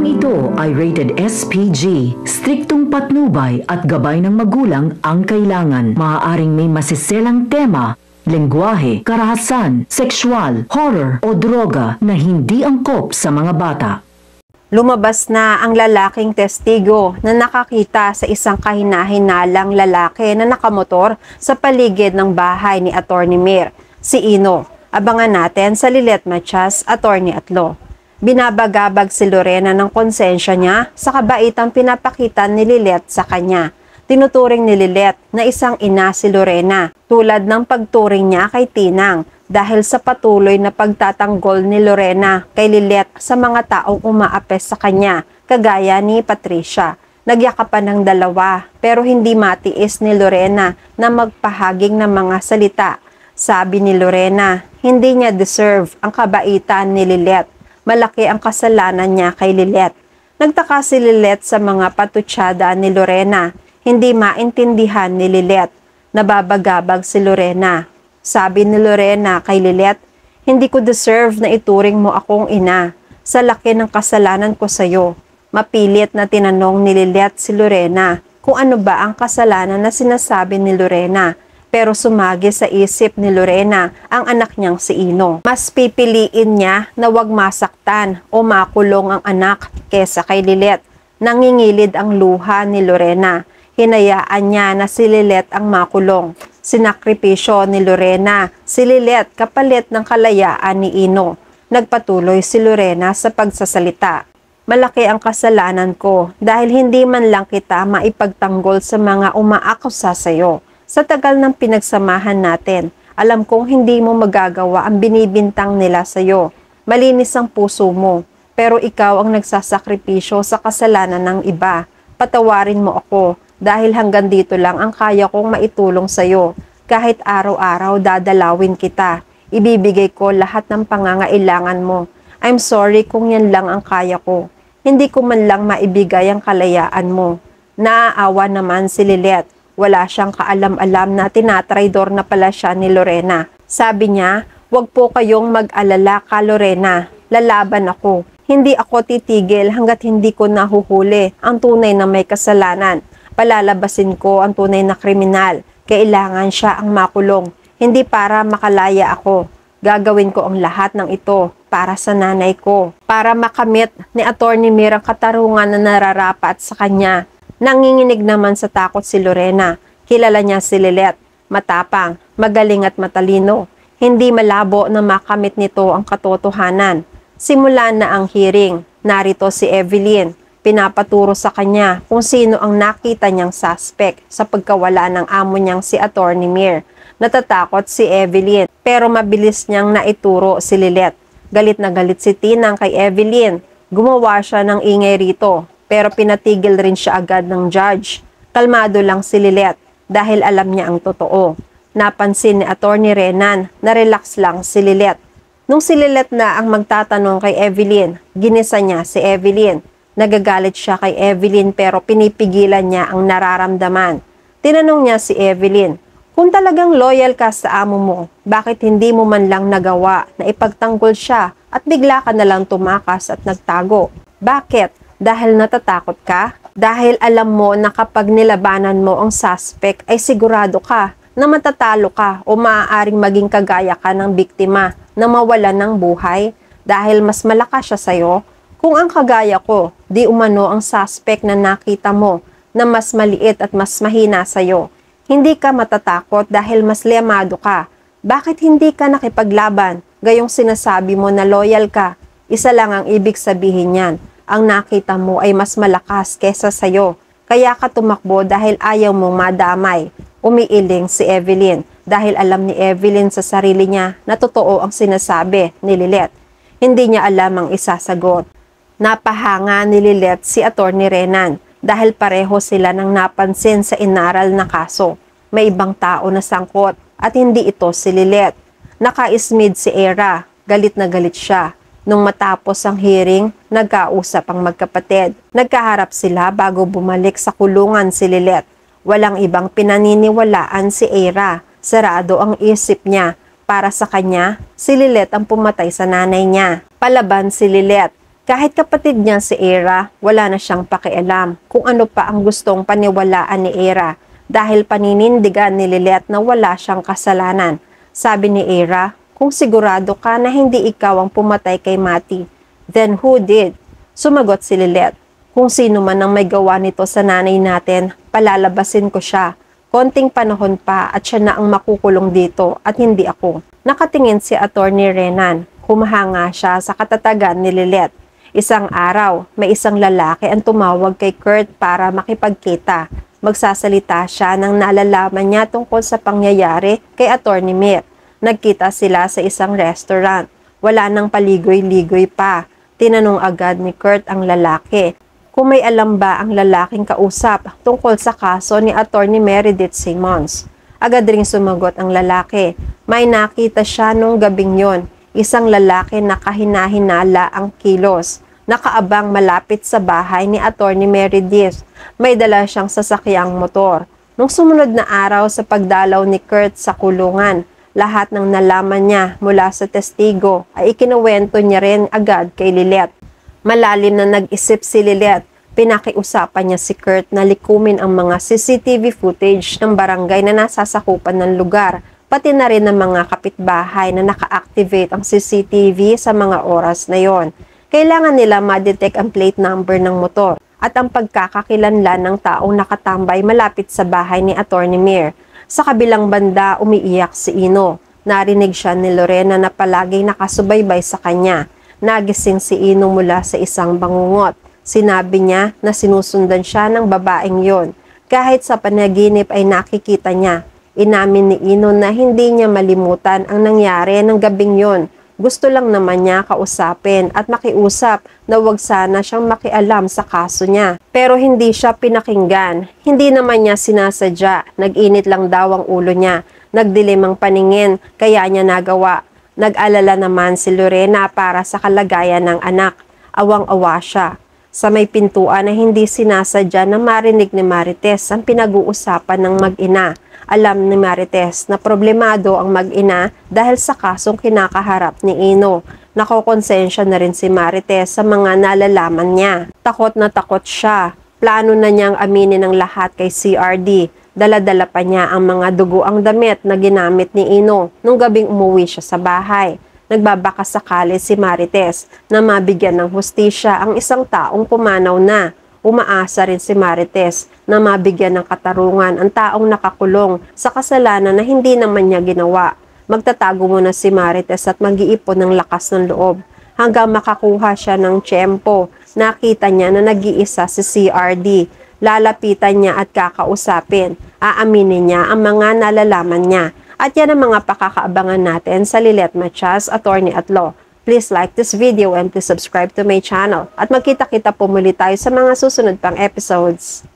ito ay rated SPG. Striktong patnubay at gabay ng magulang ang kailangan. Maaaring may masiselang tema, lengguwahe, karahasan, sexual, horror o droga na hindi angkop sa mga bata. Lumabas na ang lalaking testigo na nakakita sa isang kahina-hinalang lalaki na nakamotor sa paligid ng bahay ni Atty. Mir. Si Ino. Abangan natin sa Lilet Matias, Atty. at Law. Binabagabag si Lorena ng konsensya niya sa kabaitang pinapakita ni Lilet sa kanya. Tinuturing ni Lilet na isang ina si Lorena, tulad ng pagturing niya kay Tinang dahil sa patuloy na pagtatanggol ni Lorena kay Lilet sa mga taong umaapes sa kanya, kagaya ni Patricia. Nagyakapan ng dalawa pero hindi matiis ni Lorena na magpahaging ng mga salita. Sabi ni Lorena, hindi niya deserve ang kabaitan ni Lilet. Malaki ang kasalanan niya kay Lilet. Nagtaka si Lilet sa mga patutsada ni Lorena. Hindi maintindihan ni Lilet. Nababagabag si Lorena. Sabi ni Lorena kay Lilet, hindi ko deserve na ituring mo akong ina. Sa laki ng kasalanan ko sa'yo. Mapilit na tinanong ni Lilet si Lorena kung ano ba ang kasalanan na sinasabi ni Lorena. Pero sumagi sa isip ni Lorena ang anak niyang si Ino. Mas pipiliin niya na wag masaktan o makulong ang anak kesa kay Lilet. Nangingilid ang luha ni Lorena. Hinayaan niya na si Lilet ang makulong. Sinakripisyo ni Lorena si Lilet kapalit ng kalayaan ni Ino. Nagpatuloy si Lorena sa pagsasalita. Malaki ang kasalanan ko dahil hindi man lang kita maipagtanggol sa mga umaakusa sa'yo. Sa tagal ng pinagsamahan natin, alam kong hindi mo magagawa ang binibintang nila sa'yo. Malinis ang puso mo, pero ikaw ang nagsasakripisyo sa kasalanan ng iba. Patawarin mo ako dahil hanggang dito lang ang kaya kong maitulong sa'yo. Kahit araw-araw dadalawin kita, ibibigay ko lahat ng pangangailangan mo. I'm sorry kung yan lang ang kaya ko. Hindi ko man lang maibigay ang kalayaan mo. Naaawa naman si Lilet. Wala siyang kaalam-alam na tinatraidor na pala siya ni Lorena. Sabi niya, wag po kayong mag-alala ka Lorena, lalaban ako. Hindi ako titigil hanggat hindi ko nahuhuli ang tunay na may kasalanan. Palalabasin ko ang tunay na kriminal. Kailangan siya ang makulong, hindi para makalaya ako. Gagawin ko ang lahat ng ito para sa nanay ko. Para makamit ni Atty. Mir ang katarungan na nararapat sa kanya. Nanginginig naman sa takot si Lorena. Kilala niya si Lilet. Matapang, magaling at matalino. Hindi malabo na makamit nito ang katotohanan. Simula na ang hearing. Narito si Evelyn. Pinapaturo sa kanya kung sino ang nakita niyang suspect sa pagkawala ng amo niyang si Atty. Mir. Natatakot si Evelyn pero mabilis niyang naituro si Lilet. Galit na galit si Tinang kay Evelyn. Gumawa siya ng ingay rito. Pero pinatigil rin siya agad ng judge. Kalmado lang si Lilet dahil alam niya ang totoo. Napansin ni Atty. Renan na relax lang si Lilet. Nung si Lilet na ang magtatanong kay Evelyn, ginisa niya si Evelyn. Nagagalit siya kay Evelyn pero pinipigilan niya ang nararamdaman. Tinanong niya si Evelyn, kung talagang loyal ka sa amo mo, bakit hindi mo man lang nagawa na ipagtanggol siya at bigla ka na lang tumakas at nagtago? Bakit? Dahil natatakot ka? Dahil alam mo na kapag nilabanan mo ang suspect ay sigurado ka na matatalo ka o maaaring maging kagaya ka ng biktima na mawalan ng buhay dahil mas malakas siya sa'yo? Kung ang kagaya ko, di umano ang suspect na nakita mo na mas maliit at mas mahina sa'yo. Hindi ka matatakot dahil mas liyamado ka. Bakit hindi ka nakipaglaban? Gayong sinasabi mo na loyal ka. Isa lang ang ibig sabihin yan. Ang nakita mo ay mas malakas kesa sa'yo. Kaya ka tumakbo dahil ayaw mong madamay. Umiiling si Evelyn dahil alam ni Evelyn sa sarili niya na totoo ang sinasabi ni Lilet. Hindi niya alam ang isasagot. Napahanga ni Lilet si Atty. Renan dahil pareho sila nang napansin sa inaral na kaso. May ibang tao na sangkot at hindi ito si Lilet. Nakaismid si Era. Galit na galit siya. Nung matapos ang hearing, nagkausap ang magkapatid. Nagkaharap sila bago bumalik sa kulungan si Lilet. Walang ibang pinaniniwalaan si Era. Sarado ang isip niya. Para sa kanya, si Lilet ang pumatay sa nanay niya. Palaban si Lilet. Kahit kapatid niya si Era, wala na siyang pakialam kung ano pa ang gustong paniwalaan ni Era dahil paninindigan ni Lilet na wala siyang kasalanan. Sabi ni Era, kung sigurado ka na hindi ikaw ang pumatay kay Mati, then who did? Sumagot si Lilet, kung sino man ang may gawa nito sa nanay natin, palalabasin ko siya. Konting panahon pa at siya na ang makukulong dito at hindi ako. Nakatingin si Attorney Renan. Humahanga siya sa katatagan ni Lilet. Isang araw, may isang lalaki ang tumawag kay Kurt para makipagkita. Magsasalita siya nang nalalaman niya tungkol sa pangyayari kay Attorney Mir. Nagkita sila sa isang restaurant. Wala nang paligoy-ligoy pa. Tinanong agad ni Kurt ang lalaki kung may alam ba ang lalaking kausap tungkol sa kaso ni Attorney Meredith Simmons. Agad ring sumagot ang lalaki. May nakita siya nung gabing yon. Isang lalaki na kahina-hinala ang kilos. Nakaabang malapit sa bahay ni Attorney Meredith. May dala siyang sasakyang motor. Nung sumunod na araw sa pagdalaw ni Kurt sa kulungan, lahat ng nalaman niya mula sa testigo ay ikinuwento niya rin agad kay Lilet. Malalim na nag-isip si Lilet. Pinakiusapan niya si Kurt na likumin ang mga CCTV footage ng barangay na nasasakupan ng lugar, pati na rin ng mga kapitbahay na naka-activate ang CCTV sa mga oras na yon. Kailangan nila ma-detect ang plate number ng motor at ang pagkakakilanlan ng taong nakatambay malapit sa bahay ni Attorney Mir. Sa kabilang banda, umiiyak si Ino. Narinig siya ni Lorena na palaging nakasubaybay sa kanya. Nagising si Ino mula sa isang bangungot. Sinabi niya na sinusundan siya ng babaeng yon. Kahit sa panaginip ay nakikita niya. Inamin ni Ino na hindi niya malimutan ang nangyari ng gabing yon. Gusto lang naman niya kausapin at makiusap na wag sana siyang makialam sa kaso niya. Pero hindi siya pinakinggan. Hindi naman niya sinasadya. Nag-init lang daw ang ulo niya. Nagdilim ang paningin, kaya niya nagawa. Nag-alala naman si Lorena para sa kalagayan ng anak. Awang-awa siya. Sa may pintuan na hindi sinasadya na marinig ni Marites ang pinag-uusapan ng mag-ina. Alam ni Marites na problemado ang mag-ina dahil sa kasong kinakaharap ni Ino. Nakokonsensya na rin si Marites sa mga nalalaman niya. Takot na takot siya. Plano na niyang aminin ang lahat kay CRD. Dala-dala pa niya ang mga dugoang damit na ginamit ni Ino nung gabing umuwi siya sa bahay. Nagbabaka sakali si Marites na mabigyan ng hustisya ang isang taong pumanaw na. Umaasa rin si Marites na mabigyan ng katarungan ang taong nakakulong sa kasalanan na hindi naman niya ginawa. Magtatago muna si Marites at mag-iipon ng lakas ng loob hanggang makakuha siya ng tiyempo. Nakita niya na nag-iisa si CRD. Lalapitan niya at kakausapin. Aaminin niya ang mga nalalaman niya. At yan ang mga pakakaabangan natin sa Lilet Matias, Attorney at Law. Please like this video and please subscribe to my channel. At magkita-kita po muli tayo sa mga susunod pang episodes.